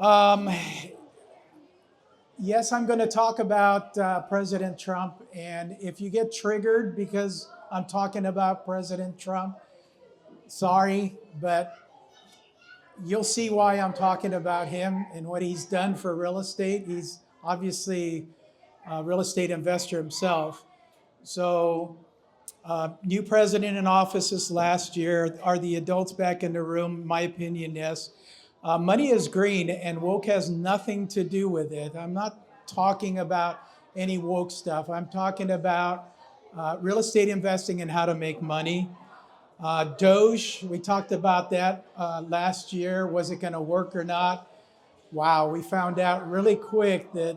Um, yes, I'm going to talk about President Trump. And if you get triggered because I'm talking about President Trump, sorry, but you'll see why I'm talking about him and what he's done for real estate. He's obviously a real estate investor himself. So, new president in office this last year. Are the adults back in the room? My opinion, yes. Money is green, and woke has nothing to do with it. I'm not talking about any woke stuff. I'm talking about real estate investing and how to make money. Doge, we talked about that last year. Was it going to work or not? Wow, we found out really quick that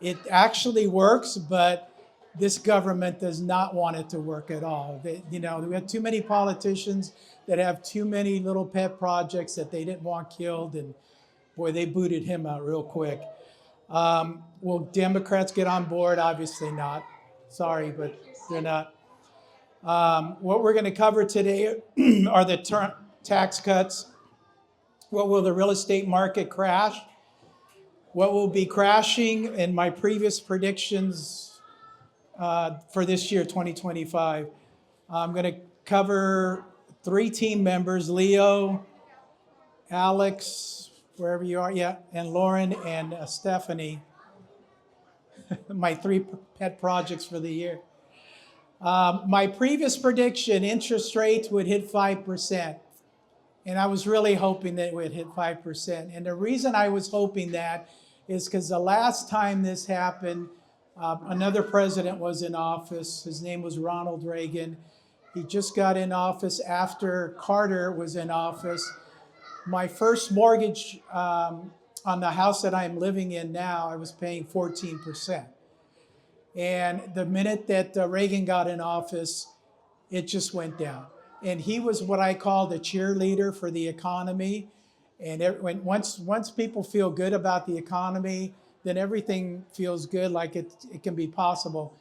it actually works, but this government does not want it to work at all. We have too many politicians that have too many little pet projects that they didn't want killed, and boy, they booted him out real quick. Will Democrats get on board? Obviously not. Sorry, but they're not. What we're going to cover today are the tax cuts. What will the real estate market crash? What will be crashing in my previous predictions for this year, 2025. I'm going to cover 3 team members, Leo, Alex, wherever you are, yeah, and Lauren and Stephanie, my 3 pet projects for the year. My previous prediction, interest rates would hit 5%. And I was really hoping that it would hit 5%. And the reason I was hoping that is because the last time this happened, another president was in office. His name was Ronald Reagan. He just got in office after Carter was in office. My first mortgage on the house that I'm living in now, I was paying 14%. And the minute that Reagan got in office, it just went down. And he was what I call the cheerleader for the economy. And once people feel good about the economy, then everything feels good, like it can be possible.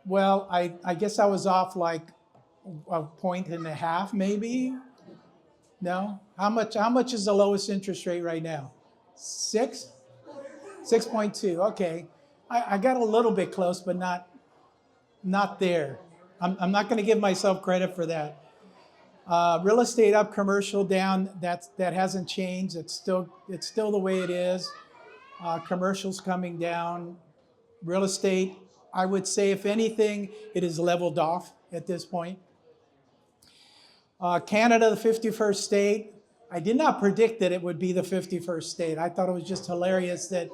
Well, I guess I was off like a 1.5 maybe. No? How much is the lowest interest rate right now? 6? 6.2. Okay. I got a little bit close, but not there. I'm not going to give myself credit for that. Real estate up, commercial down. That hasn't changed. It's still the way it is. Commercial's coming down. Real estate, I would say, if anything, it is leveled off at this point. Canada, the 51st state. I did not predict that it would be the 51st state. I thought it was just hilarious that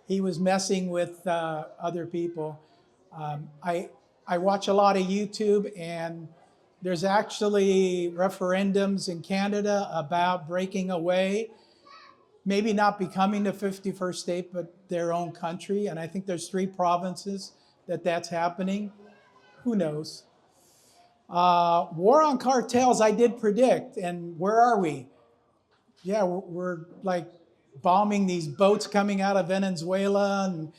he was messing with other people. I watch a lot of YouTube, and there's actually referendums in Canada about breaking away, maybe not becoming the 51st state, but their own country. And I think there's 3 provinces that's happening. Who knows? War on cartels, I did predict. And where are we? Yeah, we're like bombing these boats coming out of Venezuela, and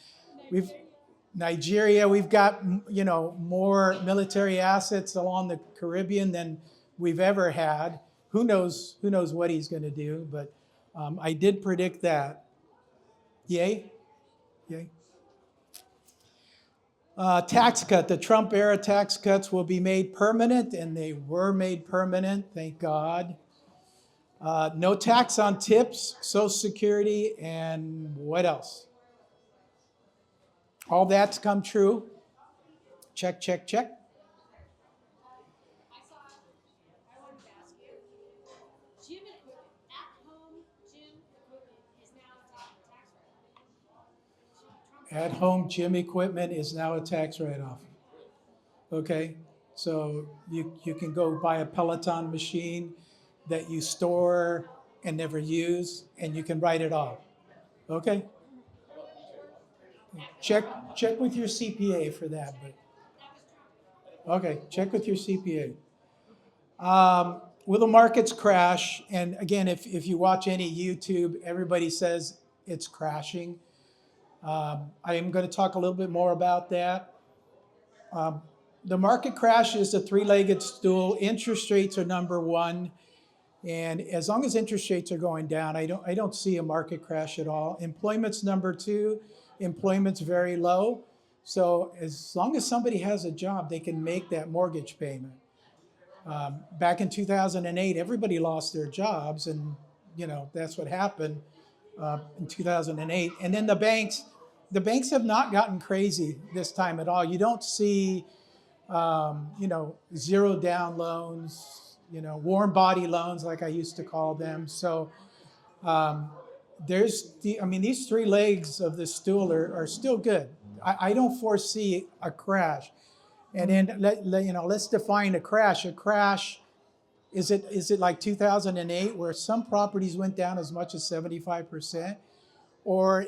Nigeria, we've got, more military assets along the Caribbean than we've ever had. Who knows what he's going to do, but I did predict that. Yay? Yay. Tax cut. The Trump era tax cuts will be made permanent, and they were made permanent, thank God. No tax on tips, Social Security, and what else? All that's come true. Check, check, check. At-home gym equipment is now a tax write-off. Okay, so you can go buy a Peloton machine that you store and never use, and you can write it off. Okay? Check with your CPA for that. But okay, check with your CPA. Will the markets crash? And again, if you watch any YouTube, everybody says it's crashing. I am going to talk a little bit more about that. The market crash is a 3-legged stool. Interest rates are number 1. And as long as interest rates are going down, I don't see a market crash at all. Employment's number two. Employment's very low. So as long as somebody has a job, they can make that mortgage payment. Back in 2008, everybody lost their jobs, and that's what happened in 2008. And then the banks have not gotten crazy this time at all. You don't see, zero down loans, warm body loans, like I used to call them. So these three legs of the stool are still good. I don't foresee a crash. And then let's define a crash. A crash, is it like 2008 where some properties went down as much as 75%? Or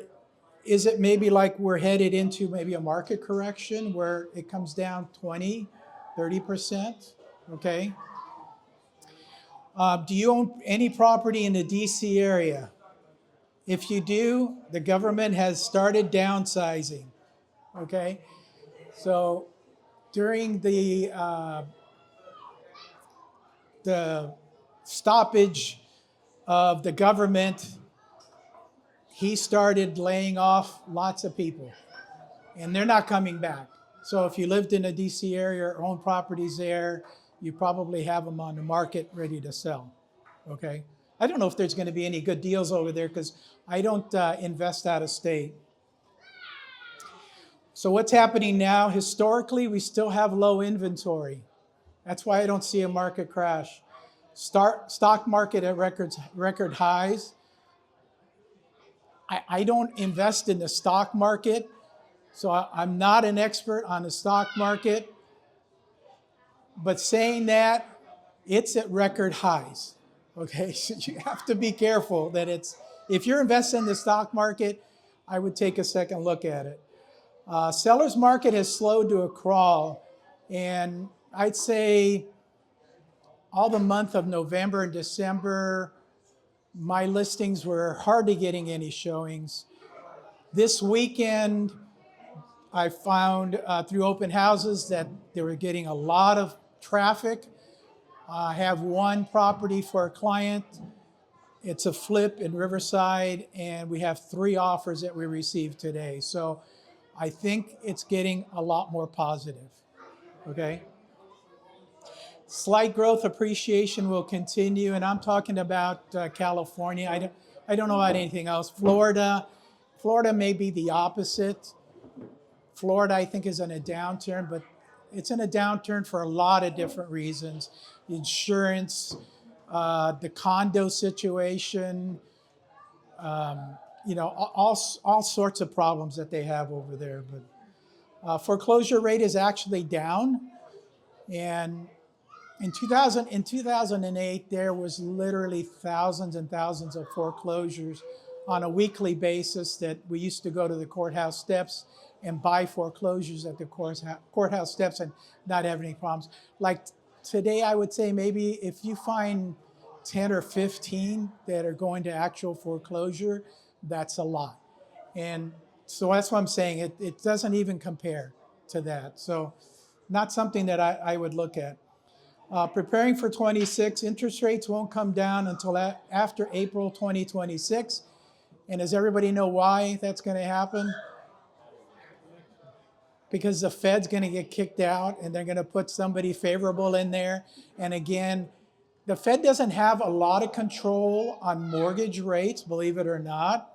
is it maybe like we're headed into maybe a market correction where it comes down 20, 30%? Okay. Do you own any property in the DC area? If you do, the government has started downsizing. Okay. So during the stoppage of the government, he started laying off lots of people, and they're not coming back. So if you lived in a DC area or own properties there, you probably have them on the market ready to sell. Okay. I don't know if there's going to be any good deals over there because I don't invest out of state. So what's happening now? Historically, we still have low inventory. That's why I don't see a market crash. Stock market at record highs. I don't invest in the stock market, so I'm not an expert on the stock market. But saying that, it's at record highs. Okay, so you have to be careful that if you're investing in the stock market, I would take a second look at it. Seller's market has slowed to a crawl, and I'd say all the month of November and December, my listings were hardly getting any showings. This weekend, I found through open houses that they were getting a lot of traffic. I have one property for a client. It's a flip in Riverside, and we have 3 offers that we received today. So I think it's getting a lot more positive, okay? Slight growth appreciation will continue, and I'm talking about California. I don't know about anything else. Florida may be the opposite. Florida, I think, is in a downturn, but it's in a downturn for a lot of different reasons. Insurance, the condo situation, all sorts of problems that they have over there. But foreclosure rate is actually down. And in 2008, there was literally thousands and thousands of foreclosures on a weekly basis that we used to go to the courthouse steps and buy foreclosures at the courthouse steps and not have any problems. Like today, I would say maybe if you find 10 or 15 that are going to actual foreclosure, that's a lot. And so that's what I'm saying. It doesn't even compare to that. So not something that I would look at. Preparing for 26, interest rates won't come down until after April 2026. And does everybody know why that's going to happen? Because the Fed's going to get kicked out and they're going to put somebody favorable in there. And again, the Fed doesn't have a lot of control on mortgage rates, believe it or not,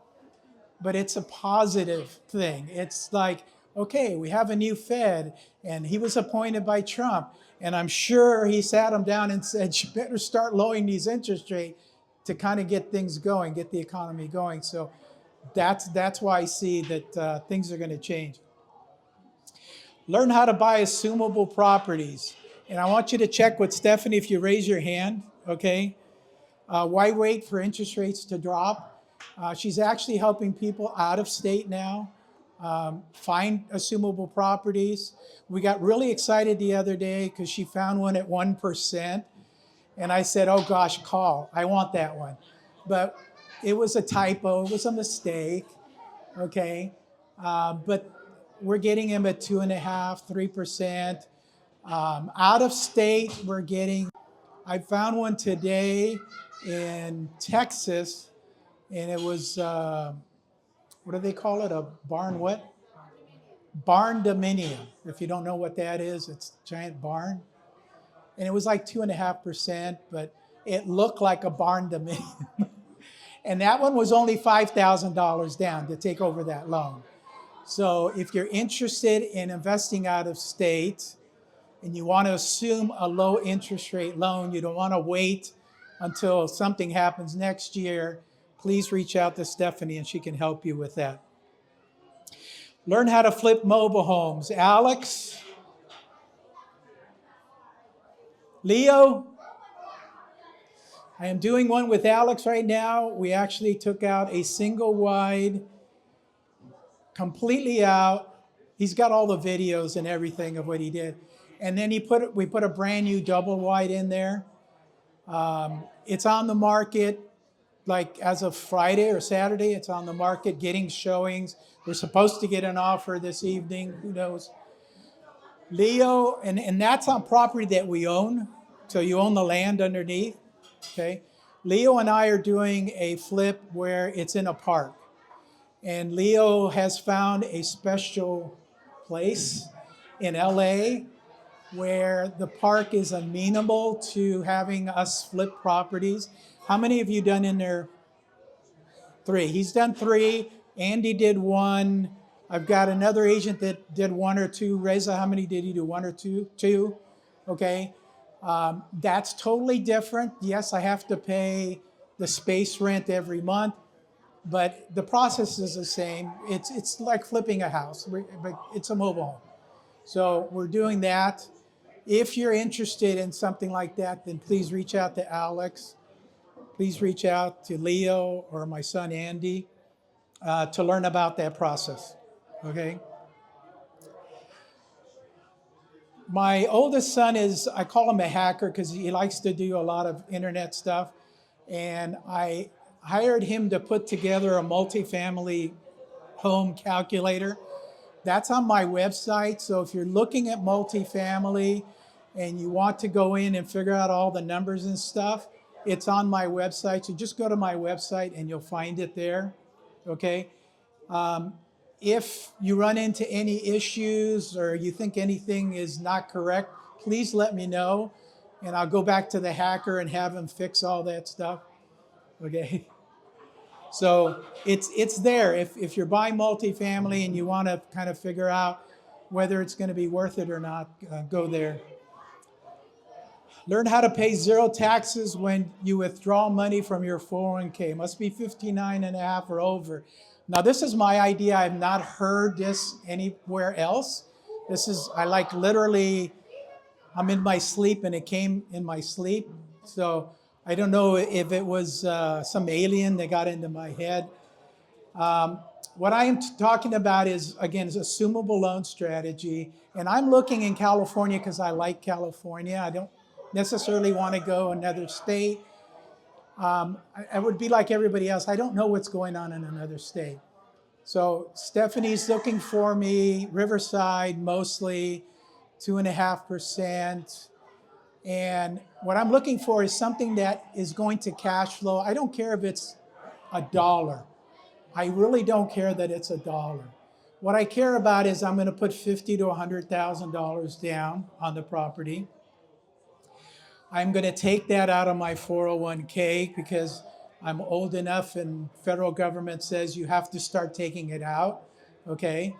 but it's a positive thing. It's like, okay, we have a new Fed and he was appointed by Trump. And I'm sure he sat him down and said, you better start lowering these interest rates to kind of get things going, get the economy going. So that's why I see that things are going to change. Learn how to buy assumable properties. And I want you to check with Stephanie if you raise your hand, okay? Why wait for interest rates to drop? She's actually helping people out of state now find assumable properties. We got really excited the other day because she found one at 1%. And I said, oh gosh, call, I want that one. But it was a typo, it was a mistake, okay? But we're getting them at 2.5%, 3%. Out of state, we're getting I found one today in Texas, and it was, what do they call it? A barn what? Barn dominium. If you don't know what that is, it's a giant barn. And it was like 2.5%, but it looked like a barn dominium. And that one was only $5,000 down to take over that loan. So if you're interested in investing out of state and you want to assume a low interest rate loan, you don't want to wait until something happens next year, please reach out to Stephanie and she can help you with that. Learn how to flip mobile homes. Alex? Leo? I am doing one with Alex right now. We actually took out a single wide, completely out. He's got all the videos and everything of what he did. And then we put a brand new double wide in there. It's on the market, like as of Friday or Saturday, it's on the market getting showings. We're supposed to get an offer this evening, who knows. Leo, and that's on property that we own. So you own the land underneath, okay? Leo and I are doing a flip where it's in a park. And Leo has found a special place in LA where the park is amenable to having us flip properties. How many have you done in there? 3. He's done 3. Andy did 1. I've got another agent that did 1 or 2. Reza, how many did he do? 1 or 2? 2. Okay. That's totally different. Yes, I have to pay the space rent every month, but the process is the same. It's like flipping a house, but it's a mobile home. So we're doing that. If you're interested in something like that, then please reach out to Alex. Please reach out to Leo or my son Andy to learn about that process, okay? My oldest son is, I call him a hacker because he likes to do a lot of internet stuff. And I hired him to put together a multifamily home calculator. That's on my website. So if you're looking at multifamily and you want to go in and figure out all the numbers and stuff, it's on my website. So just go to my website and you'll find it there, okay? If you run into any issues or you think anything is not correct, please let me know. And I'll go back to the hacker and have him fix all that stuff, okay? So it's there. If you're buying multifamily and you want to kind of figure out whether it's going to be worth it or not, go there. Learn how to pay 0 taxes when you withdraw money from your 401k. Must be 59.5 or over. Now, this is my idea. I've not heard this anywhere else. This is, I like literally, I'm in my sleep and it came in my sleep. So I don't know if it was some alien that got into my head. What I am talking about is, again, is assumable loan strategy. And I'm looking in California because I like California. I don't necessarily want to go another state. I would be like everybody else. I don't know what's going on in another state. So Stephanie's looking for me, Riverside mostly, 2.5%. And what I'm looking for is something that is going to cash flow. I don't care if it's $1. I really don't care that it's $1. What I care about is I'm going to put $50,000 to $100,000 down on the property. I'm going to take that out of my 401k because I'm old enough and federal government says you have to start taking it out, okay?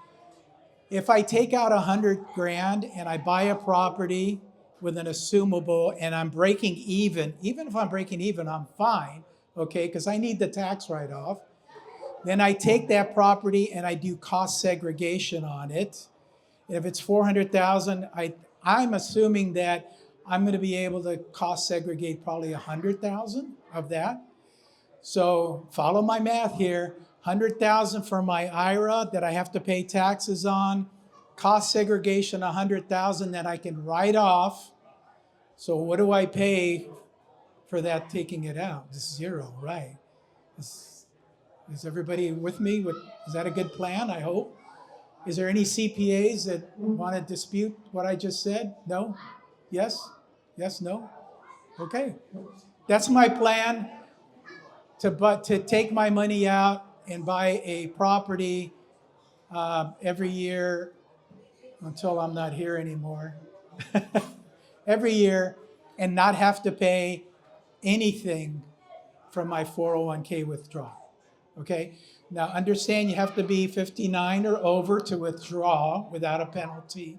If I take out $100,000 and I buy a property with an assumable and I'm breaking even if I'm breaking even, I'm fine, okay? Because I need the tax write-off. Then I take that property and I do cost segregation on it. And if it's $400,000, I'm assuming that I'm going to be able to cost segregate probably $100,000 of that. So follow my math here. $100,000 for my IRA that I have to pay taxes on. Cost segregation $100,000 that I can write off. So what do I pay for that taking it out? It's 0, right? Is everybody with me? Is that a good plan? I hope. Is there any CPAs that want to dispute what I just said? No? Yes? Yes? No? Okay, that's my plan to take my money out and buy a property every year until I'm not here anymore. Every year, and not have to pay anything from my 401k withdrawal. Okay, now understand you have to be 59 or over to withdraw without a penalty.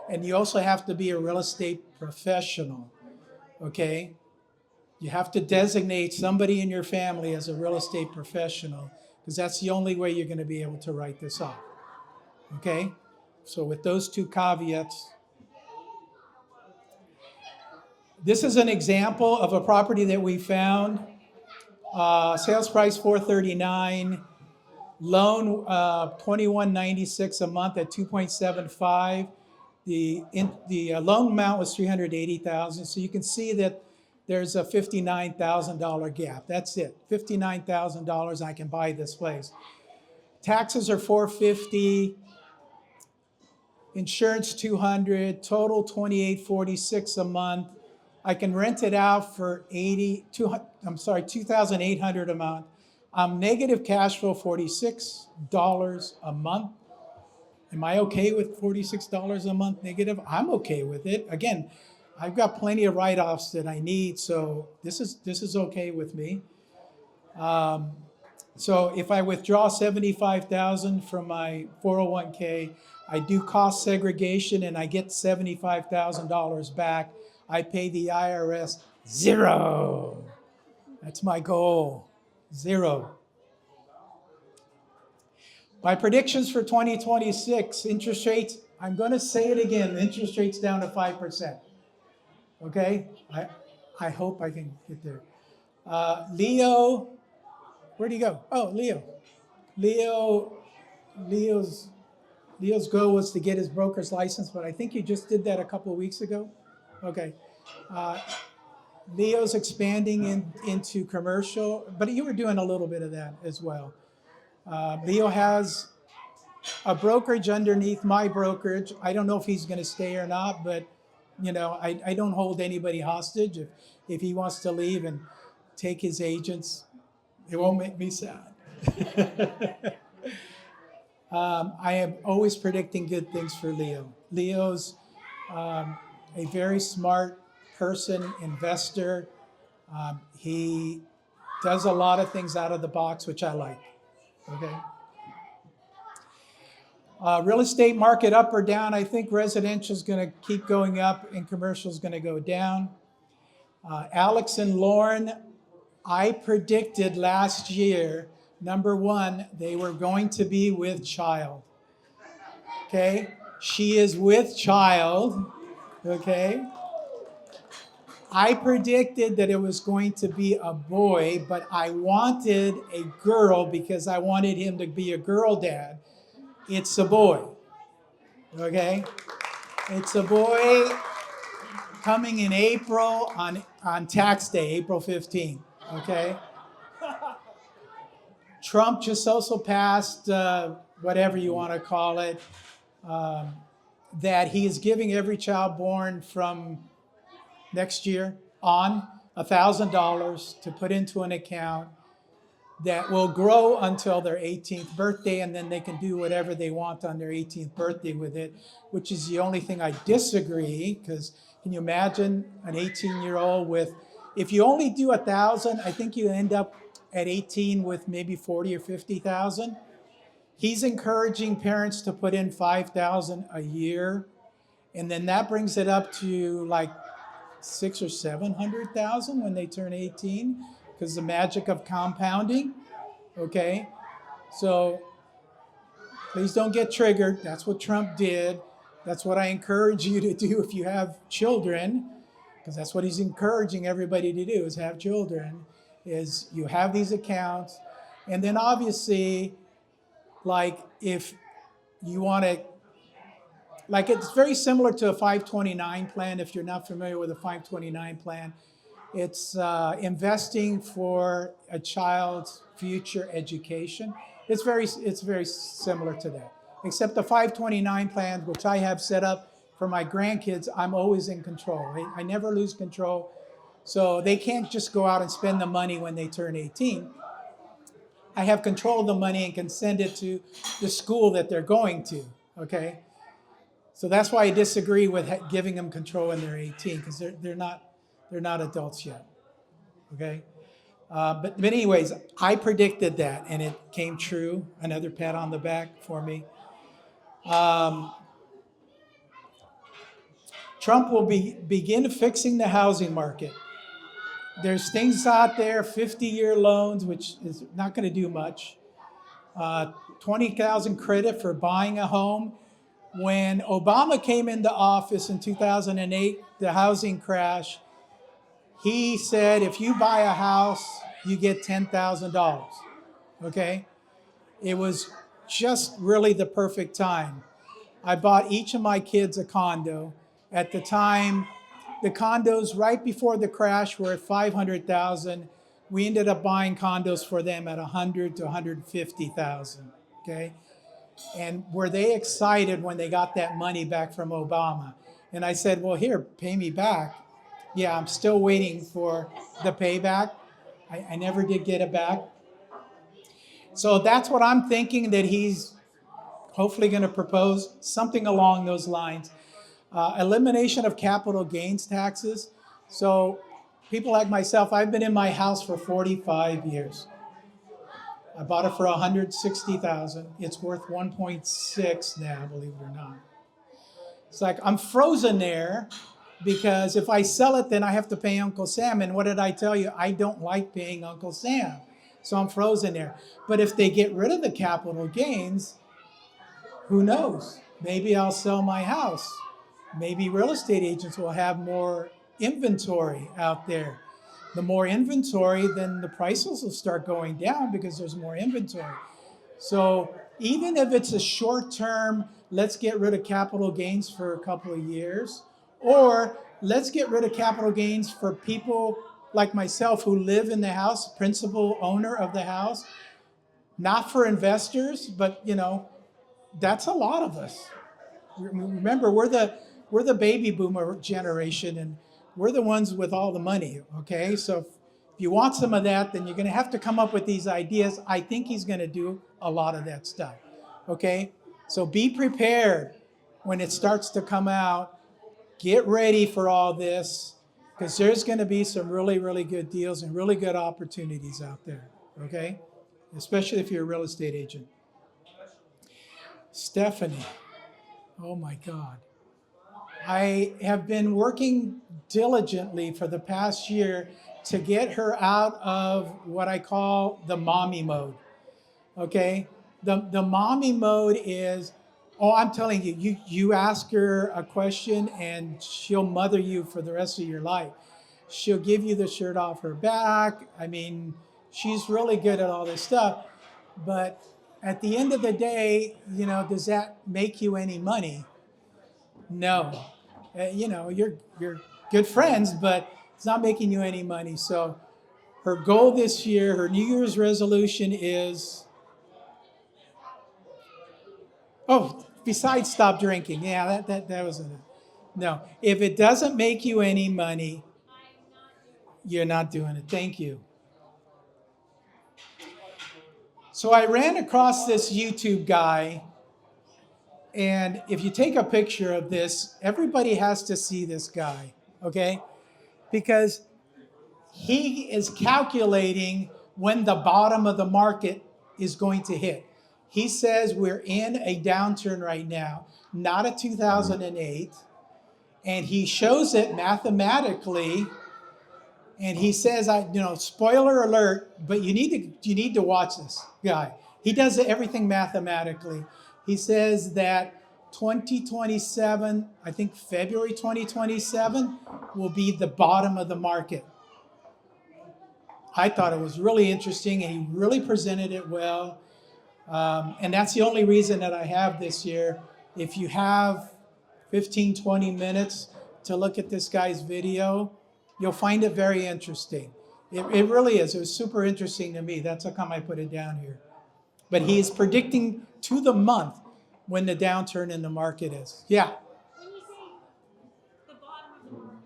And you also have to be a real estate professional. Okay, you have to designate somebody in your family as a real estate professional, because that's the only way you're going to be able to write this off. Okay, so with those two caveats, this is an example of a property that we found. Sales price $439, loan $21.96 a month at 2.75. The loan amount was $380,000. So you can see that there's a $59,000 gap. That's it, $59,000. I can buy this place. Taxes are $450. Insurance $200. Total $2,846 a month. I can rent it out for $2,800 a month. Negative cash flow, $46 a month. Am I okay with $46 a month negative? I'm okay with it. Again, I've got plenty of write-offs that I need, so this is okay with me. So if I withdraw $75,000 from my 401k, I do cost segregation and I get $75,000 back. I pay the IRS $0. That's my goal, $0. My predictions for 2026, interest rates, I'm going to say it again, interest rates down to 5%. Okay? I hope I can get there. Leo, where'd he go? Oh, Leo. Leo's goal was to get his broker's license, but I think you just did that a couple of weeks ago. Okay. Leo's expanding into commercial, but you were doing a little bit of that as well. Leo has a brokerage underneath my brokerage. I don't know if he's going to stay or not, but you know, I don't hold anybody hostage. If he wants to leave and take his agents, it won't make me sad. I am always predicting good things for Leo. Leo's a very smart person, investor. He does a lot of things out of the box, which I like. Okay. Real estate market up or down? I think residential is going to keep going up and commercial is going to go down. Alex and Lauren, I predicted last year, number one, they were going to be with child. Okay. She is with child. Okay. I predicted that it was going to be a boy, but I wanted a girl because I wanted him to be a girl dad. It's a boy. Okay? It's a boy coming in April on tax day, April 15th. Okay? Trump just also passed, whatever you want to call it, that he is giving every child born from next year on $1,000 to put into an account that will grow until their 18th birthday, and then they can do whatever they want on their 18th birthday with it, which is the only thing I disagree, because can you imagine an 18-year-old with, if you only do 1,000, I think you end up at 18 with maybe 40 or 50,000. He's encouraging parents to put in 5,000 a year, and then that brings it up to like 600,000 or 700,000 when they turn 18, because the magic of compounding. Okay, so please don't get triggered. That's what Trump did. That's what I encourage you to do if you have children, because that's what he's encouraging everybody to do, is have children, is you have these accounts. And then obviously, like if you want to, like it's very similar to a 529 plan. If you're not familiar with a 529 plan, it's investing for a child's future education. It's very similar to that, except the 529 plan, which I have set up for my grandkids, I'm always in control. I never lose control. So they can't just go out and spend the money when they turn 18. I have control of the money and can send it to the school that they're going to, okay? So that's why I disagree with giving them control when they're 18, because they're not adults yet, okay? But anyways, I predicted that, and it came true. Another pat on the back for me. Trump will begin fixing the housing market. There's things out there, 50-year loans, which is not going to do much. 20,000 credit for buying a home. When Obama came into office in 2008, the housing crash, he said, if you buy a house, you get $10,000, okay? It was just really the perfect time. I bought each of my kids a condo. At the time, the condos right before the crash were at $500,000. We ended up buying condos for them at $100,000 to $150,000, okay? And were they excited when they got that money back from Obama? And I said, well, here, pay me back. Yeah, I'm still waiting for the payback. I never did get it back. So that's what I'm thinking that he's hopefully going to propose, something along those lines. Elimination of capital gains taxes. So people like myself, I've been in my house for 45 years. I bought it for $160,000. It's worth 1.6 now, believe it or not. It's like I'm frozen there because if I sell it, then I have to pay Uncle Sam. And what did I tell you? I don't like paying Uncle Sam. So I'm frozen there. But if they get rid of the capital gains, who knows? Maybe I'll sell my house. Maybe real estate agents will have more inventory out there. The more inventory, then the prices will start going down because there's more inventory. So even if it's a short term, let's get rid of capital gains for a couple of years, or let's get rid of capital gains for people like myself who live in the house, principal owner of the house, not for investors, but that's a lot of us. Remember, we're the baby boomer generation, and we're the ones with all the money, okay? So if you want some of that, then you're going to have to come up with these ideas. I think he's going to do a lot of that stuff, okay? So be prepared when it starts to come out. Get ready for all this, because there's going to be some really, really good deals and really good opportunities out there, okay? Especially if you're a real estate agent. Stephanie, oh my God. I have been working diligently for the past year to get her out of what I call the mommy mode, okay? The mommy mode is, I'm telling you, you ask her a question and she'll mother you for the rest of your life. She'll give you the shirt off her back. I mean, she's really good at all this stuff. But at the end of the day, does that make you any money? No. You're good friends, but it's not making you any money. So her goal this year, her New Year's resolution is, besides stop drinking. Yeah, that wasn't it. No, if it doesn't make you any money, you're not doing it. Thank you. So I ran across this YouTube guy. And if you take a picture of this, everybody has to see this guy, okay? Because he is calculating when the bottom of the market is going to hit. He says we're in a downturn right now, not a 2008. And he shows it mathematically. And he says, spoiler alert, but you need to watch this guy. He does everything mathematically. He says that 2027, I think February 2027, will be the bottom of the market. I thought it was really interesting, and he really presented it well. And that's the only reason that I have this year. If you have 15, 20 minutes to look at this guy's video, you'll find it very interesting. It really is. It was super interesting to me. That's how come I put it down here. But he is predicting to the month when the downturn in the market is. Yeah. When you say the bottom of the market,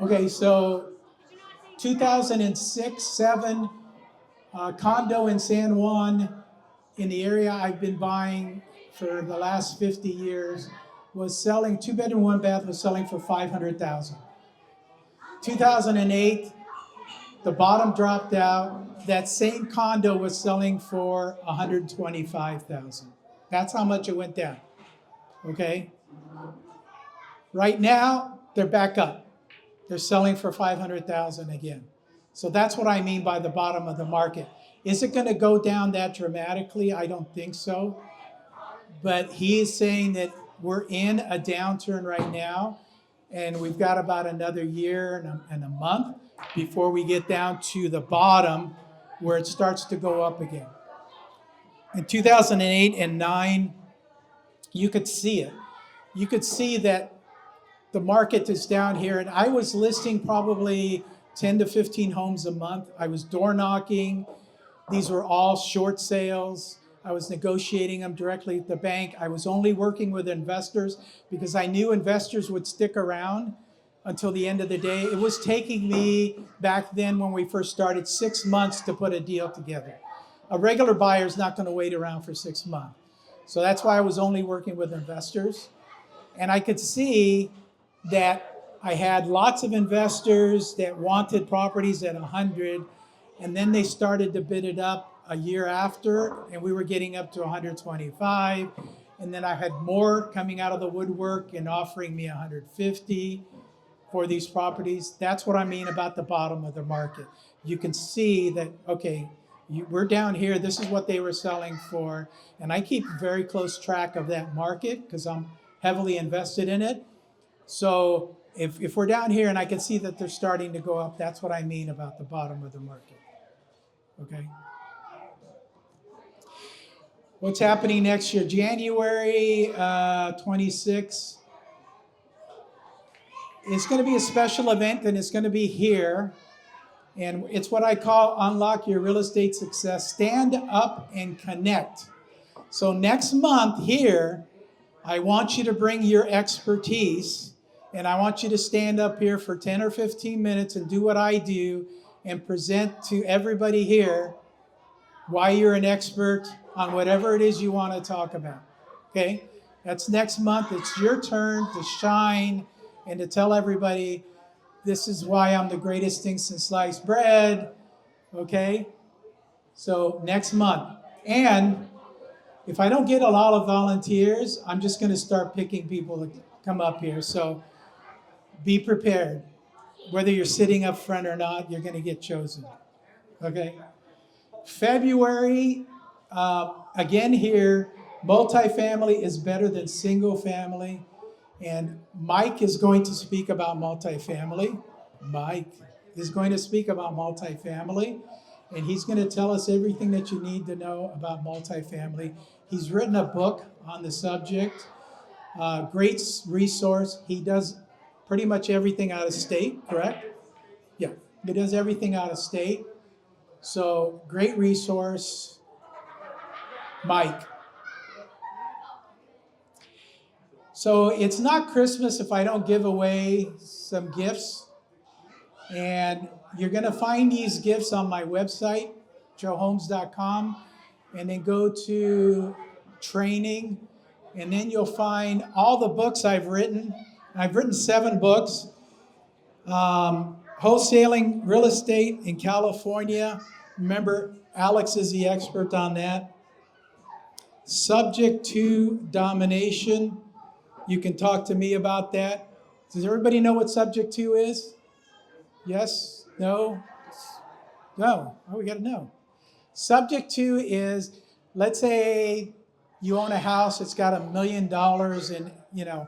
Okay, so 2006, 7, condo in San Juan, in the area I've been buying for the last 50 years, was selling, 2-bedroom, 1-bath, was selling for $500,000. 2008, the bottom dropped out. That same condo was selling for $125,000. That's how much it went down, okay? Right now, they're back up. They're selling for $500,000 again. So that's what I mean by the bottom of the market. Is it going to go down that dramatically? I don't think so. But he is saying that we're in a downturn right now, and we've got about another year and a month before we get down to the bottom where it starts to go up again. In 2008 and 9, you could see it. You could see that the market is down here, and I was listing probably 10 to 15 homes a month. I was door knocking. These were all short sales. I was negotiating them directly at the bank. I was only working with investors because I knew investors would stick around until the end of the day. It was taking me, back then when we first started, 6 months to put a deal together. A regular buyer is not going to wait around for 6 months. So that's why I was only working with investors. And I could see that I had lots of investors that wanted properties at 100, and then they started to bid it up a year after, and we were getting up to 125, and then I had more coming out of the woodwork and offering me 150 for these properties. That's what I mean about the bottom of the market. You can see that, okay, we're down here, this is what they were selling for, and I keep very close track of that market because I'm heavily invested in it. So if we're down here and I can see that they're starting to go up, that's what I mean about the bottom of the market, okay? What's happening next year? January 26th. It's going to be a special event, and it's going to be here. And it's what I call Unlock Your Real Estate Success. Stand up and connect. So next month here, I want you to bring your expertise, and I want you to stand up here for 10 or 15 minutes and do what I do and present to everybody here why you're an expert on whatever it is you want to talk about, okay? That's next month. It's your turn to shine and to tell everybody, this is why I'm the greatest thing since sliced bread, okay? So next month. And if I don't get a lot of volunteers, I'm just going to start picking people to come up here. So be prepared. Whether you're sitting up front or not, you're going to get chosen, okay? February, again here, multifamily is better than single family. And Mike is going to speak about multifamily. Mike is going to speak about multifamily. And he's going to tell us everything that you need to know about multifamily. He's written a book on the subject. Great resource. He does pretty much everything out of state, correct? Yeah, he does everything out of state. So great resource, Mike. So it's not Christmas if I don't give away some gifts. And you're going to find these gifts on my website, joeholmes.com, and then go to training, and then you'll find all the books I've written. I've written 7 books. Wholesaling real estate in California. Remember, Alex is the expert on that. Subject to domination. You can talk to me about that. Does everybody know what subject to is? Yes? No? No. Oh, we got to know. Subject to is, let's say you own a house that's got $1 million in,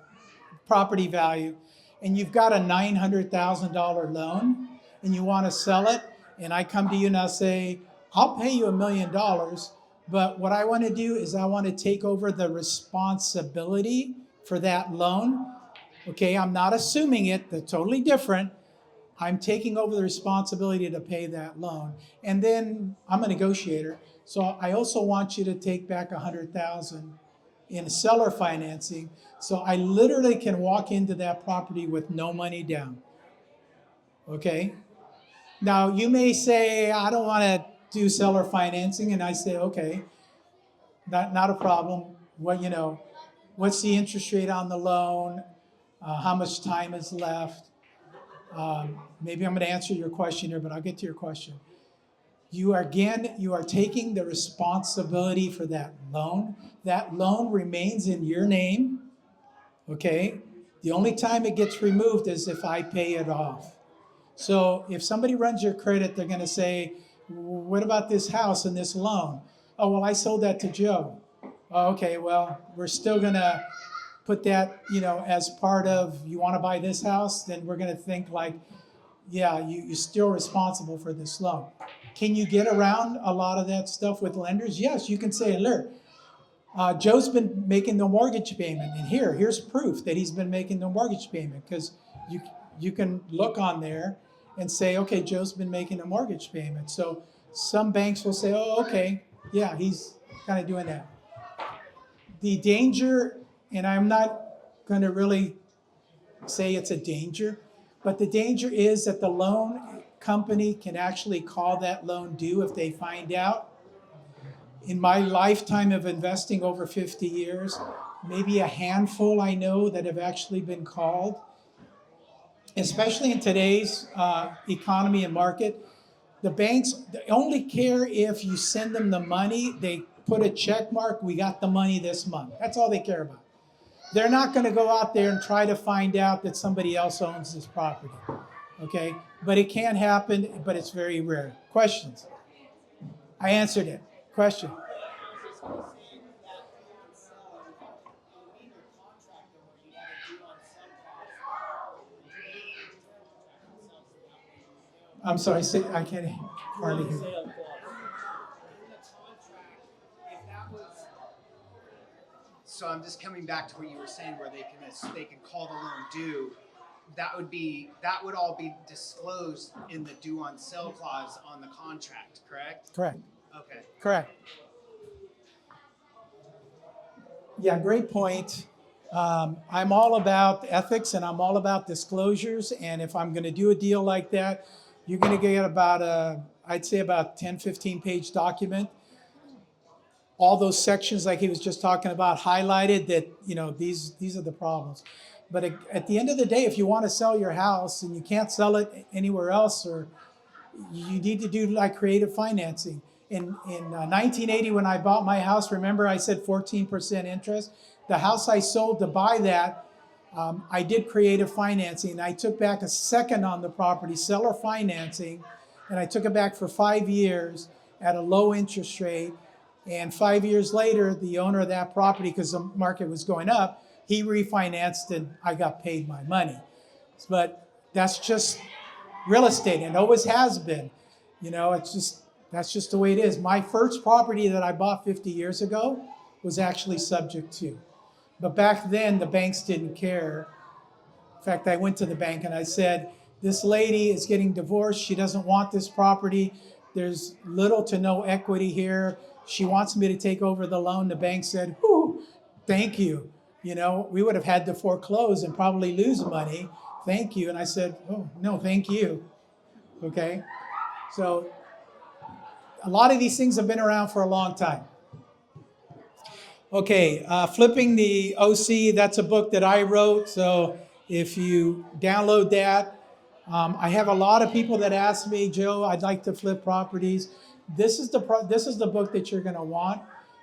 property value, and you've got a $900,000 loan, and you want to sell it, and I come to you and I say, I'll pay you $1 million, but what I want to do is I want to take over the responsibility for that loan. Okay, I'm not assuming it, they're totally different. I'm taking over the responsibility to pay that loan. And then I'm a negotiator, so I also want you to take back $100,000 in seller financing. So I literally can walk into that property with no money down. Okay. Now you may say, I don't want to do seller financing, and I say, okay, not a problem. What, what's the interest rate on the loan? How much time is left? Maybe I'm going to answer your question here, but I'll get to your question. You are taking the responsibility for that loan. That loan remains in your name, okay? The only time it gets removed is if I pay it off. So if somebody runs your credit, they're gonna say, what about this house and this loan? Oh, well, I sold that to Joe. Oh, okay, well, we're still gonna put that, as part of, you wanna buy this house, then we're gonna think like, yeah, you're still responsible for this loan. Can you get around a lot of that stuff with lenders? Yes, you can say, look, Joe's been making the mortgage payment, and here's proof that he's been making the mortgage payment, because you can look on there and say, okay, Joe's been making a mortgage payment. So some banks will say, oh, okay, yeah, he's kind of doing that. The danger, and I'm not going to really say it's a danger, but the danger is that the loan company can actually call that loan due if they find out. In my lifetime of investing over 50 years, maybe a handful I know that have actually been called. Especially in today's economy and market, the banks they only care if you send them the money, they put a check mark, we got the money this month. That's all they care about. They're not going to go out there and try to find out that somebody else owns this property. Okay, but it can happen, but it's very rare. Questions? I answered it. Question? I'm sorry, I can't hardly hear. So I'm just coming back to what you were saying, where they can call the loan due. That would all be disclosed in the due on sale clause on the contract, correct? Correct. Okay. Correct. Yeah, great point. I'm all about ethics and I'm all about disclosures. And if I'm going to do a deal like that, you're going to get about I'd say about 10, 15 page document. All those sections like he was just talking about highlighted that, these are the problems. But at the end of the day, if you want to sell your house and you can't sell it anywhere else, or you need to do like creative financing. In 1980, when I bought my house, remember I said 14% interest? The house I sold to buy that, I did creative financing. I took back a second on the property, seller financing, and I took it back for 5 years at a low interest rate. And 5 years later, the owner of that property, because the market was going up, he refinanced and I got paid my money. But that's just real estate and always has been. That's just the way it is. My first property that I bought 50 years ago was actually subject to. But back then, the banks didn't care. In fact, I went to the bank and I said, this lady is getting divorced. She doesn't want this property. There's little to no equity here. She wants me to take over the loan. The bank said, whew, thank you. We would have had to foreclose and probably lose money. Thank you. And I said, oh, no, thank you. Okay. So a lot of these things have been around for a long time. Okay, Flipping the OC, that's a book that I wrote. So if you download that, I have a lot of people that ask me, Joe, I'd like to flip properties. This is the book that you're going to want,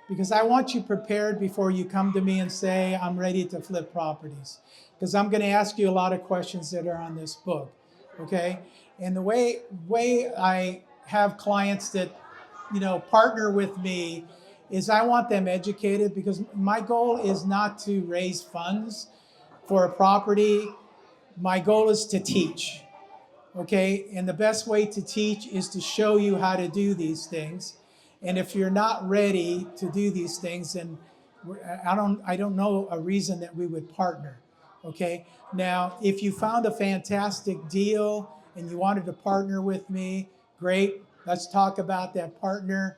because I want you prepared before you come to me and say, I'm ready to flip properties. Because I'm going to ask you a lot of questions that are on this book. Okay? And the way I have clients that partner with me is I want them educated, because my goal is not to raise funds for a property. My goal is to teach, okay? And the best way to teach is to show you how to do these things. And if you're not ready to do these things, then I don't know a reason that we would partner, okay? Now, if you found a fantastic deal and you wanted to partner with me, great. Let's talk about that partner,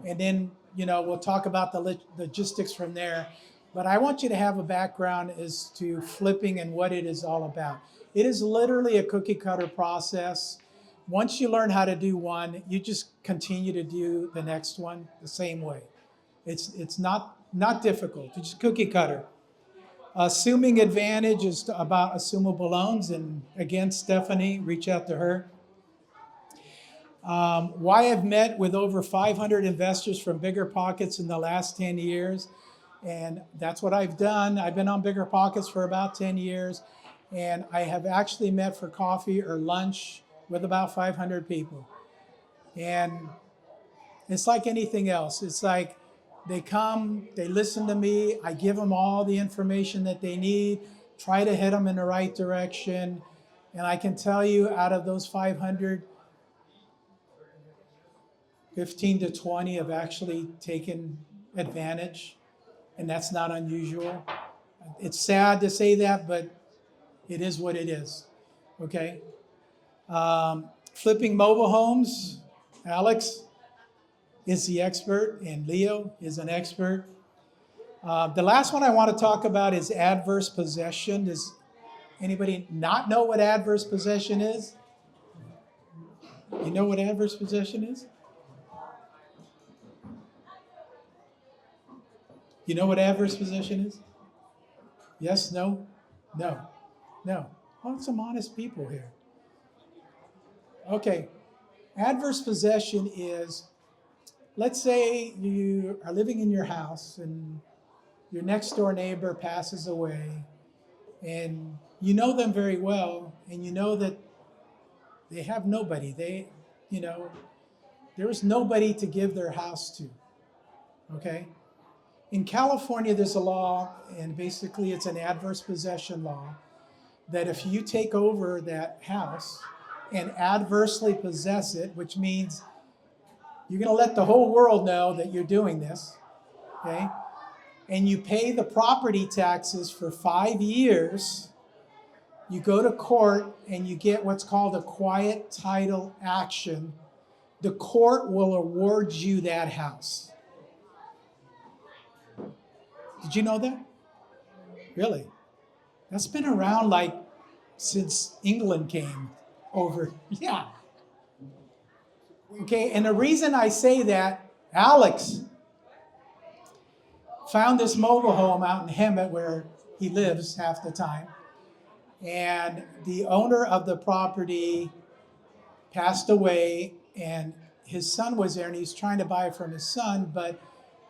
and then we'll talk about the logistics from there. But I want you to have a background as to flipping and what it is all about. It is literally a cookie cutter process. Once you learn how to do one, you just continue to do the next one the same way. It's not difficult. It's just cookie cutter. Assuming advantage is about assumable loans. And again, Stephanie, reach out to her. Why I've met with over 500 investors from Bigger Pockets in the last 10 years. And that's what I've done. I've been on Bigger Pockets for about 10 years. And I have actually met for coffee or lunch with about 500 people. And it's like anything else. It's like they come, they listen to me, I give them all the information that they need, try to hit them in the right direction. And I can tell you out of those 500, 15 to 20 have actually taken advantage. And that's not unusual. It's sad to say that, but it is what it is, okay? Flipping mobile homes, Alex is the expert, and Leo is an expert. The last one I want to talk about is adverse possession. Does anybody not know what adverse possession is? You know what adverse possession is? You know what adverse possession is? Yes, no, no, no. Well, some honest people here. Okay, adverse possession is, let's say you are living in your house and your next door neighbor passes away and you know them very well and you know that they have nobody. There is nobody to give their house to, okay? In California, there's a law, and basically it's an adverse possession law, that if you take over that house and adversely possess it, which means you're going to let the whole world know that you're doing this, okay? And you pay the property taxes for 5 years, you go to court and you get what's called a quiet title action. The court will award you that house. Did you know that? Really? That's been around like since England came over. Yeah. Okay, and the reason I say that, Alex found this mobile home out in Hemet where he lives half the time. And the owner of the property passed away and his son was there and he's trying to buy it from his son, but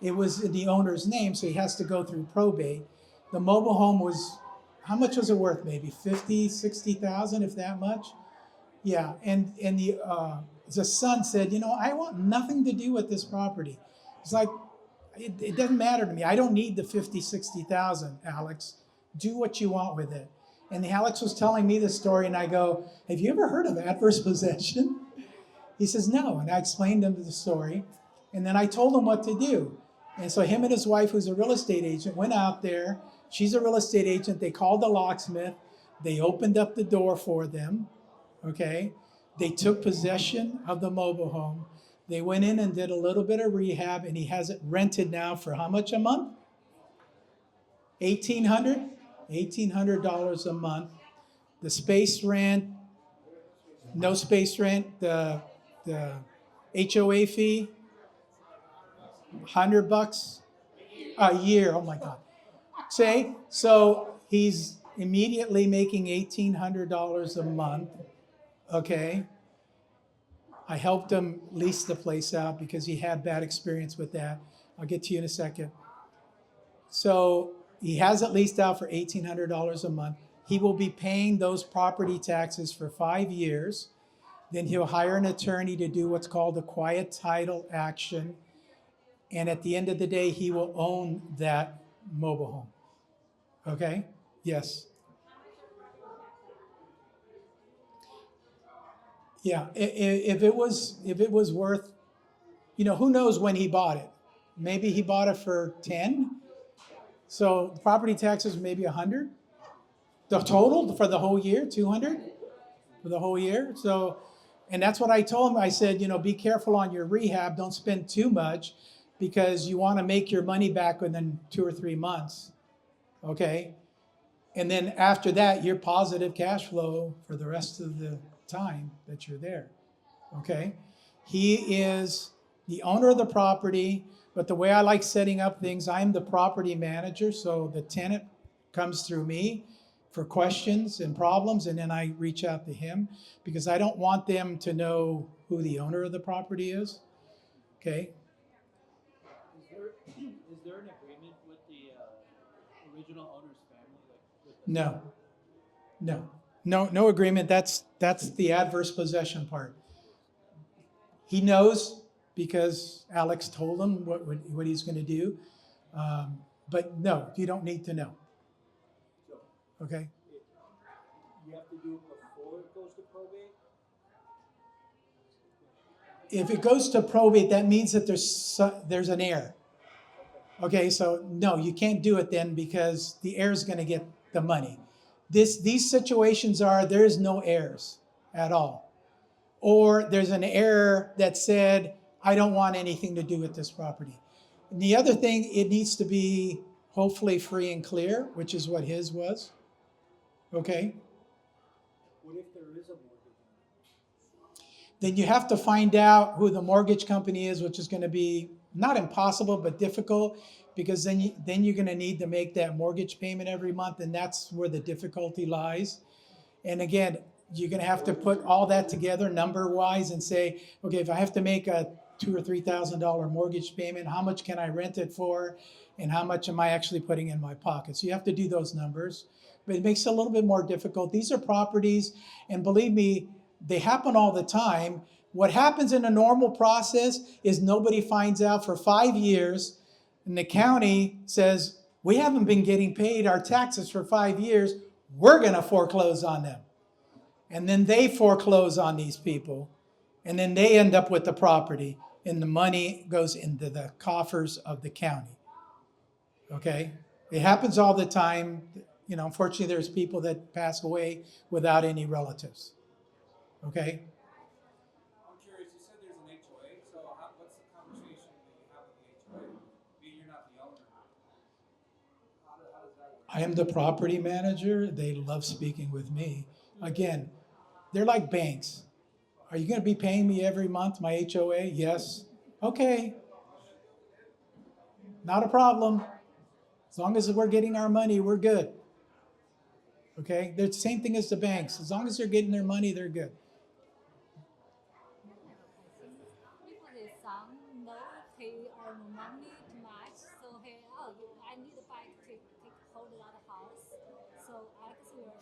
it was in the owner's name, so he has to go through probate. The mobile home was, how much was it worth? Maybe 50, 60,000, if that much? Yeah, and the son said, I want nothing to do with this property. It's like, it doesn't matter to me. I don't need the 50, 60,000, Alex. Do what you want with it. And Alex was telling me the story, and I go, have you ever heard of adverse possession? He says, no, and I explained him the story, and then I told him what to do. And so him and his wife, who's a real estate agent, went out there. She's a real estate agent. They called the locksmith. They opened up the door for them, okay? They took possession of the mobile home. They went in and did a little bit of rehab, and he has it rented now for how much a month? $1,800? $1,800 a month. The space rent, no space rent, the HOA fee, $100 a year. Oh my God. Say, so he's immediately making $1,800 a month. Okay. I helped him lease the place out because he had bad experience with that. I'll get to you in a second. So he has it leased out for $1,800 a month. He will be paying those property taxes for 5 years. Then he'll hire an attorney to do what's called a quiet title action. And at the end of the day, he will own that mobile home. Okay? Yes. Yeah, if it was worth, who knows when he bought it? Maybe he bought it for 10. So the property taxes maybe 100. The total for the whole year, 200 for the whole year. So, and that's what I told him. I said, be careful on your rehab. Don't spend too much because you want to make your money back within 2 or 3 months. Okay. And then after that, you're positive cash flow for the rest of the time that you're there, okay? He is the owner of the property, but the way I like setting up things, I'm the property manager, so the tenant comes through me for questions and problems, and then I reach out to him because I don't want them to know who the owner of the property is, okay? Is there an agreement with the original owner's family? No agreement. That's the adverse possession part. He knows because Alex told him what he's going to do, but no, you don't need to know. Okay. You have to do it before it goes to probate? If it goes to probate, that means that there's an heir. Okay, so no, you can't do it then because the heir is going to get the money. These situations are there is no heirs at all. Or there's an heir that said, I don't want anything to do with this property. And the other thing, it needs to be hopefully free and clear, which is what his was. Okay? What if there is a mortgage? Then you have to find out who the mortgage company is, which is going to be not impossible, but difficult, because then you're going to need to make that mortgage payment every month, and that's where the difficulty lies. And again, you're going to have to put all that together number-wise and say, okay, if I have to make a $2,000 or $3,000 mortgage payment, how much can I rent it for, and how much am I actually putting in my pocket? So you have to do those numbers, but it makes it a little bit more difficult. These are properties, and believe me, they happen all the time. What happens in a normal process is nobody finds out for 5 years, and the county says, we haven't been getting paid our taxes for 5 years. We're going to foreclose on them. And then they foreclose on these people, and then they end up with the property, and the money goes into the coffers of the county. Okay? It happens all the time. You know, unfortunately, there's people that pass away without any relatives. Okay? I'm curious, you said there's an HOA, so what's the conversation that you have with the HOA? Being you're not the owner. How does that work? I am the property manager. They love speaking with me. Again, they're like banks. Are you going to be paying me every month, my HOA? Yes. Okay. Not a problem. As long as we're getting our money, we're good. Okay? They're the same thing as the banks. As long as they're getting their money, they're good. His son know he earn money too much, so he I need to buy take hold of the house, so Alex will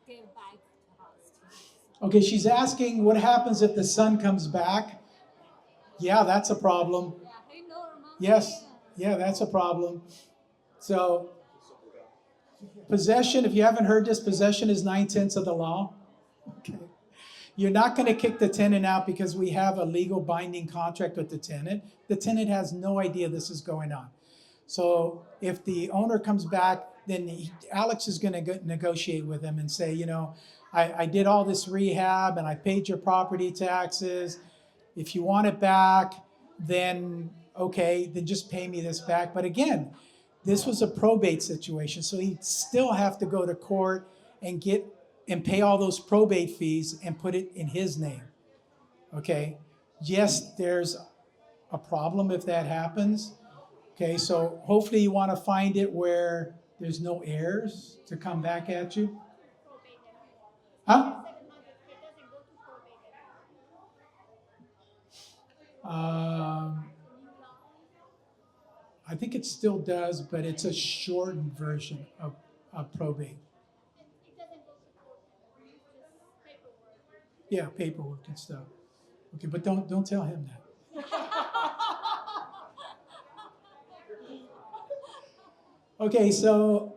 give back the house to him. Okay, she's asking what happens if the son comes back. Yeah, that's a problem. Yeah, he know money. Yes, yeah, that's a problem. So, possession, if you haven't heard this, possession is 9/10 of the law. Okay. You're not going to kick the tenant out because we have a legal binding contract with the tenant. The tenant has no idea this is going on. So if the owner comes back, then Alex is going to negotiate with him and say, you know, I did all this rehab and I paid your property taxes. If you want it back, then okay, then just pay me this back. But again, this was a probate situation, so he'd still have to go to court and pay all those probate fees and put it in his name. Okay? Yes, there's a problem if that happens. Okay, so hopefully you want to find it where there's no heirs to come back at you. Huh? I think it still does, but it's a shortened version of probate. It doesn't go to court, it's just paperwork. Yeah, paperwork and stuff. Okay, but don't tell him that. Okay, so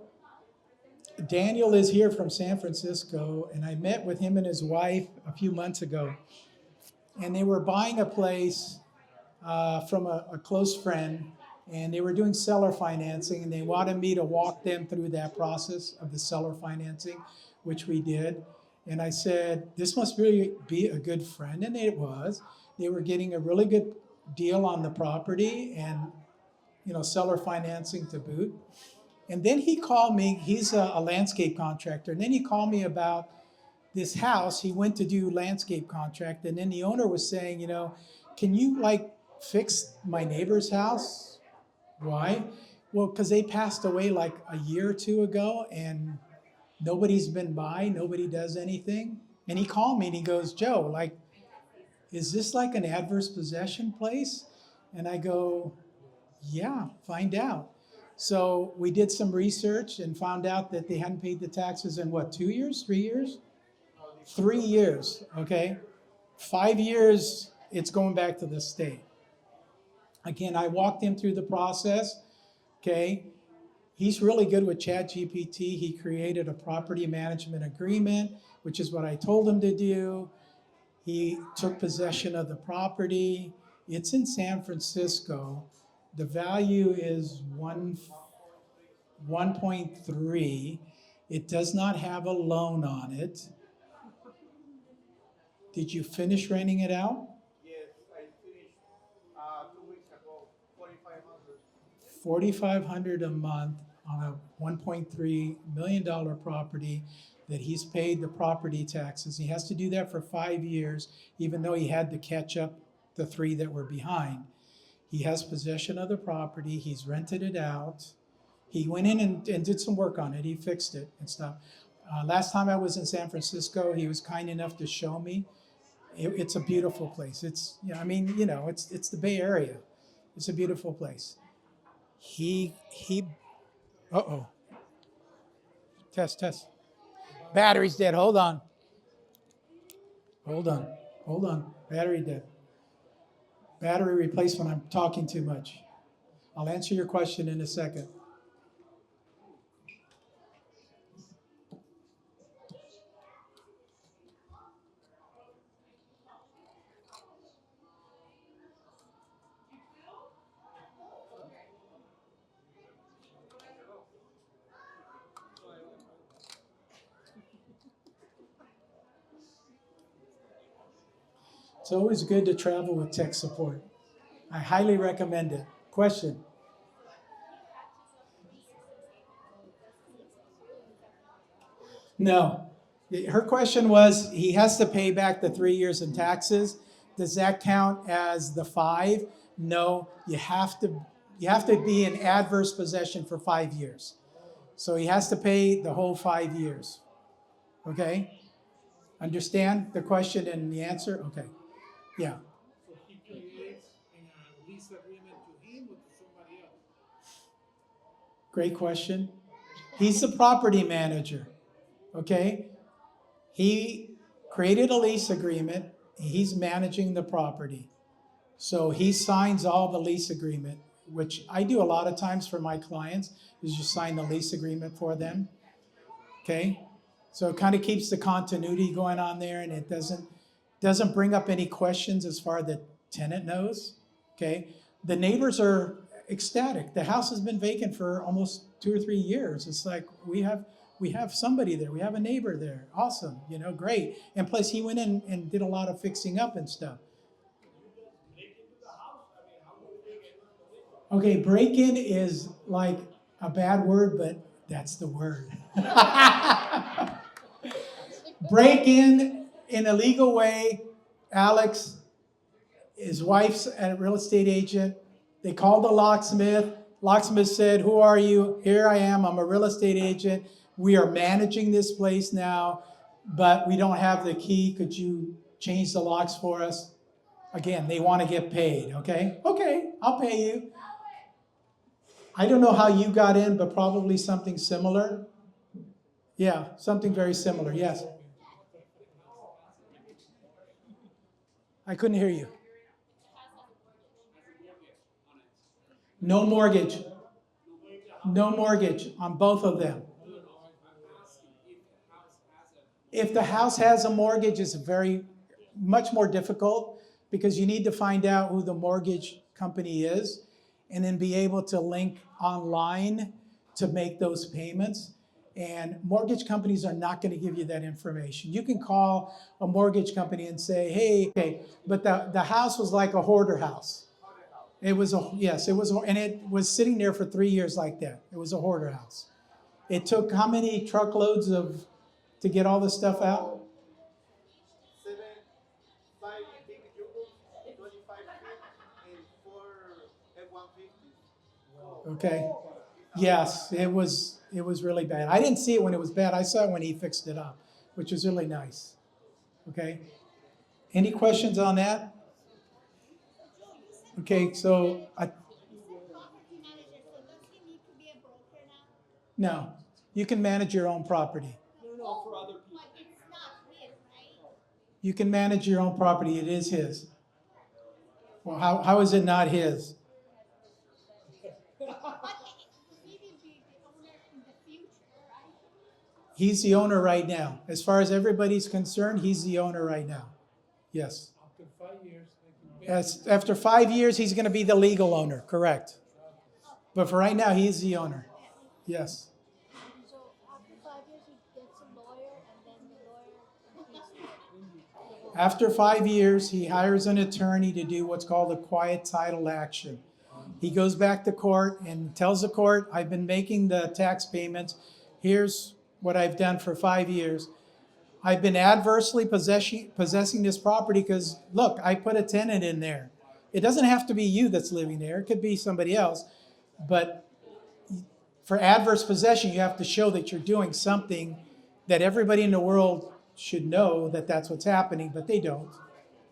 Daniel is here from San Francisco, and I met with him and his wife a few months ago, and they were buying a place from a close friend, and they were doing seller financing, and they wanted me to walk them through that process of the seller financing, which we did. And I said, this must really be a good friend, and it was. They were getting a really good deal on the property and, you know, seller financing to boot. And then he called me, he's a landscape contractor, and then he called me about this house. He went to do landscape contract, and then the owner was saying, you know, can you like fix my neighbor's house? Why? Well, because they passed away like a year or two ago, and nobody's been by, nobody does anything. And he called me and he goes, Joe, like, is this like an adverse possession place? And I go, yeah, find out. So we did some research and found out that they hadn't paid the taxes in what, 2 years, 3 years? 3 years, okay? 5 years, it's going back to the state. Again, I walked him through the process, okay? He's really good with ChatGPT. He created a property management agreement, which is what I told him to do. He took possession of the property. It's in San Francisco. The value is 1.3. It does not have a loan on it. Did you finish renting it out? Yes, I finished 2 weeks ago, 4,500. $4,500 a month on a $1.3 million property that he's paid the property taxes. He has to do that for 5 years, even though he had to catch up the 3 that were behind. He has possession of the property. He's rented it out. He went in and did some work on it. He fixed it and stuff. Last time I was in San Francisco, he was kind enough to show me. It's a beautiful place. It's, I mean, you know, it's the Bay Area. It's a beautiful place. Uh-oh. Test. Battery's dead. Hold on. Battery dead. Battery replacement. I'm talking too much. I'll answer your question in a second. It's always good to travel with tech support. I highly recommend it. Question? No. Her question was, he has to pay back the 3 years in taxes. Does that count as the 5? No, you have to be in adverse possession for 5 years. So he has to pay the whole 5 years. Okay? Understand the question and the answer? Okay. Yeah. So he creates a lease agreement to him or to somebody else? Great question. He's the property manager. Okay? He created a lease agreement. He's managing the property. So he signs all the lease agreement, which I do a lot of times for my clients, is just sign the lease agreement for them. Okay? So it kind of keeps the continuity going on there, and it doesn't bring up any questions as far as the tenant knows. Okay? The neighbors are ecstatic. The house has been vacant for almost 2 or 3 years. It's like we have somebody there. We have a neighbor there. Awesome. You know, great. And plus he went in and did a lot of fixing up and stuff. Okay, break-in is like a bad word, but that's the word. Break in a legal way. Alex, his wife's a real estate agent. They called the locksmith. Locksmith said, "Who are you?" "Here I am. I'm a real estate agent. We are managing this place now, but we don't have the key. Could you change the locks for us?" Again, they want to get paid, okay? Okay, I'll pay you. I don't know how you got in, but probably something similar. Yeah, something very similar, yes. I couldn't hear you. No mortgage. No mortgage on both of them. If the house has a mortgage, it's much more difficult because you need to find out who the mortgage company is and then be able to link online to make those payments. And mortgage companies are not going to give you that information. You can call a mortgage company and say, "Hey, okay," but the house was like a hoarder house. It was yes, it was, and it was sitting there for 3 years like that. It was a hoarder house. It took how many truckloads to get all this stuff out? 5 big U-boats, 25 feet, and 4 F-150s. Okay. Yes, it was really bad. I didn't see it when it was bad. I saw it when he fixed it up, which was really nice. Okay. Any questions on that? Okay, so no, you can manage your own property. No, for other people. You can manage your own property. It is his. Well, how is it not his? He's the owner right now. As far as everybody's concerned, he's the owner right now. Yes. After 5 years, they can pay. After 5 years, he's going to be the legal owner, correct? But for right now, he's the owner. Yes. So after 5 years, he gets a lawyer, and then the lawyer completes it. After 5 years, he hires an attorney to do what's called a quiet title action. He goes back to court and tells the court, I've been making the tax payments. Here's what I've done for 5 years. I've been adversely possessing this property because, look, I put a tenant in there. It doesn't have to be you that's living there. It could be somebody else. But for adverse possession, you have to show that you're doing something that everybody in the world should know that that's what's happening, but they don't.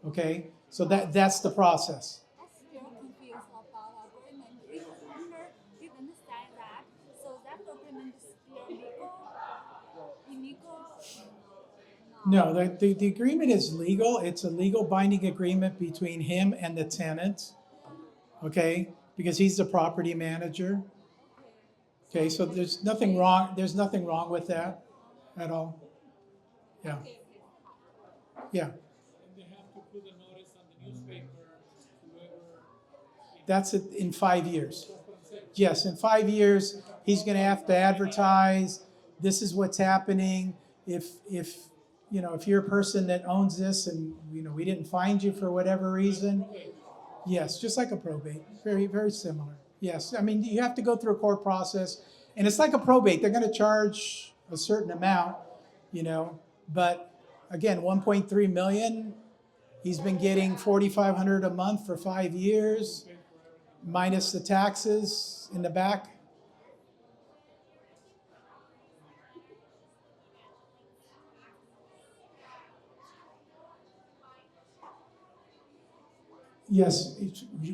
Okay? So that's the process. I'm still confused about agreement. If the owner did understand that, so that agreement is still legal? Illegal? No, the agreement is legal. It's a legal binding agreement between him and the tenant. Okay? Because he's the property manager. Okay, so there's nothing wrong. There's nothing wrong with that at all. Yeah. Yeah. And they have to put a notice on the newspaper, whoever. That's it in 5 years. Yes, in 5 years, he's going to have to advertise. This is what's happening. If you're a person that owns this and we didn't find you for whatever reason, yes, just like a probate, very very similar. Yes, I mean you have to go through a court process, and it's like a probate. They're going to charge a certain amount, but again, 1.3 million. He's been getting $4,500 a month for 5 years, minus the taxes in the back. Yes,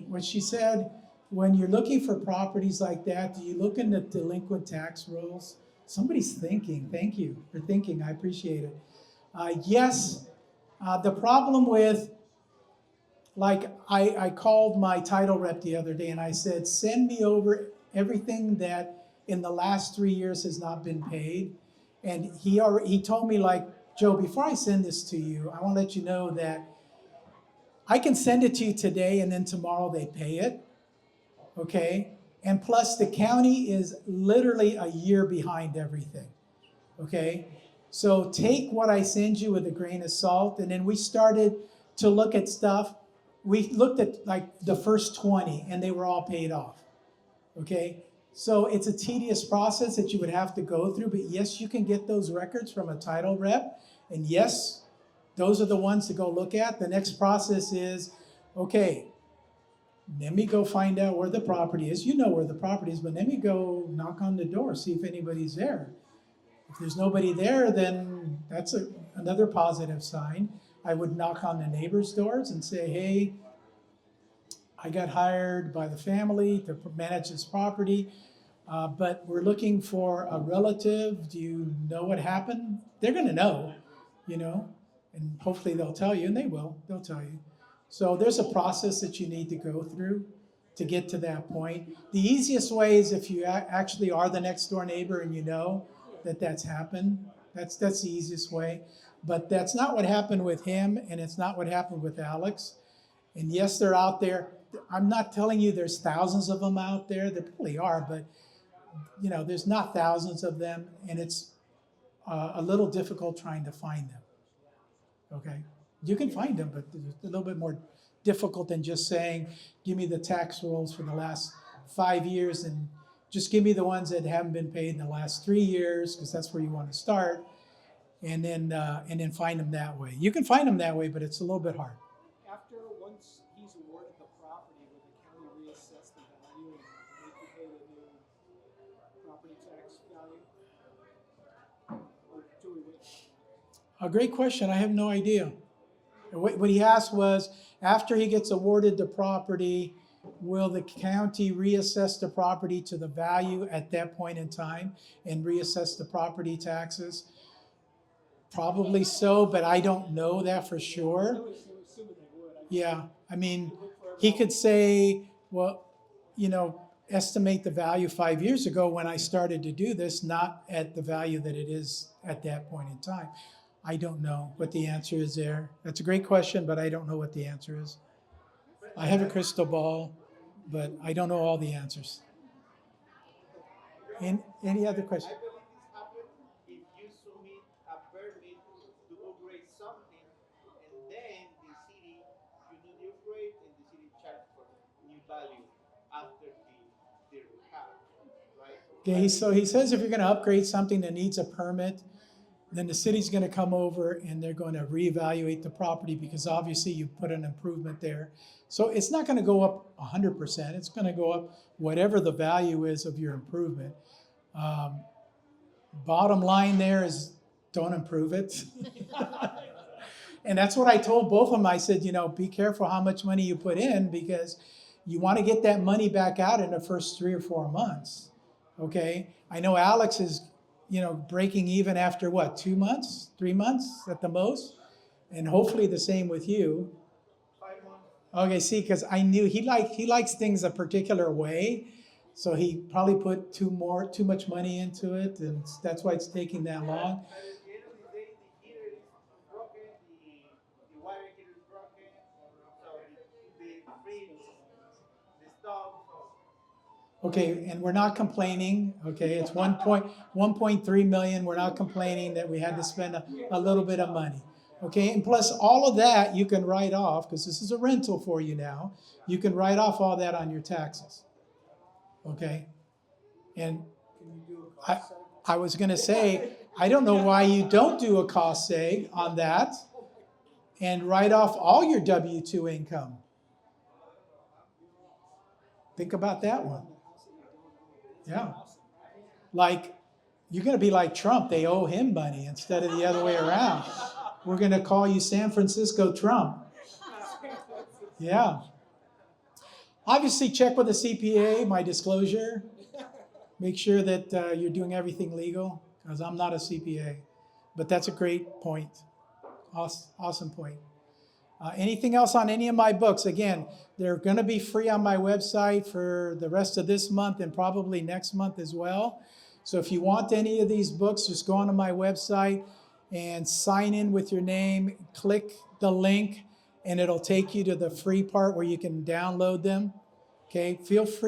what she said, when you're looking for properties like that, do you look in the delinquent tax rolls? Somebody's thinking. Thank you for thinking. I appreciate it. Yes, the problem with, like, I called my title rep the other day and I said, send me over everything that in the last 3 years has not been paid. And he told me, like, Joe, before I send this to you, I want to let you know that I can send it to you today and then tomorrow they pay it, okay? And plus the county is literally a year behind everything, okay? So take what I send you with a grain of salt. And then we started to look at stuff. We looked at like the first 20 and they were all paid off, okay? So it's a tedious process that you would have to go through, but yes, you can get those records from a title rep, and yes, those are the ones to go look at. The next process is, okay, let me go find out where the property is. You know where the property is, but let me go knock on the door, see if anybody's there. If there's nobody there, then that's another positive sign. I would knock on the neighbors' doors and say, hey, I got hired by the family to manage this property, but we're looking for a relative. Do you know what happened? They're going to know, and hopefully they'll tell you, and they will. They'll tell you. So there's a process that you need to go through to get to that point. The easiest way is if you actually are the next door neighbor and you know that that's happened. That's the easiest way. But that's not what happened with him, and it's not what happened with Alex. And yes, they're out there. I'm not telling you there's thousands of them out there. There probably are, but there's not thousands of them, and it's a little difficult trying to find them. Okay. You can find them, but it's a little bit more difficult than just saying, give me the tax rolls for the last 5 years and just give me the ones that haven't been paid in the last 3 years, because that's where you want to start, and then find them that way. You can find them that way, but it's a little bit hard. After, once he's awarded the property, will the county reassess the value and make you pay the new property tax value? Or do we wait? A great question. I have no idea. What he asked was, after he gets awarded the property, will the county reassess the property to the value at that point in time and reassess the property taxes? Probably so, but I don't know that for sure. I was assuming they would. Yeah, I mean, he could say, well, estimate the value 5 years ago when I started to do this, not at the value that it is at that point in time. I don't know what the answer is there. That's a great question, but I don't know what the answer is. I have a crystal ball, but I don't know all the answers. Any other questions? I believe this happens if you submit a permit to upgrade something, and then the city, you do the upgrade, and the city charges for new value after the rehab, right? Okay, so he says if you're going to upgrade something that needs a permit, then the city's going to come over and they're going to reevaluate the property because obviously you put an improvement there. So it's not going to go up 100%. It's going to go up whatever the value is of your improvement. Bottom line there is don't improve it. And that's what I told both of them. I said, be careful how much money you put in because you want to get that money back out in the first 3 or 4 months. Okay? I know Alex is breaking even after what, 2 months, 3 months at the most? And hopefully the same with you. 5 months. Okay, see, because I knew he likes things a particular way. So he probably put too much money into it, and that's why it's taking that long. But at the end of the day, the heater is broken, the water heater is broken, so the fridge, the stove, so. Okay, and we're not complaining, okay? It's 1.3 million. We're not complaining that we had to spend a little bit of money, okay? And plus all of that you can write off because this is a rental for you now. You can write off all that on your taxes, okay? And I was gonna say, I don't know why you don't do a cost seg on that and write off all your W-2 income. Think about that one. Yeah. Like, you're going to be like Trump. They owe him money instead of the other way around. We're going to call you San Francisco Trump. Yeah. Obviously, check with the CPA, my disclosure. Make sure that you're doing everything legal, because I'm not a CPA. But that's a great point. Awesome point. Anything else on any of my books? Again, they're going to be free on my website for the rest of this month and probably next month as well. So if you want any of these books, just go onto my website and sign in with your name, click the link, and it'll take you to the free part where you can download them. Okay, feel free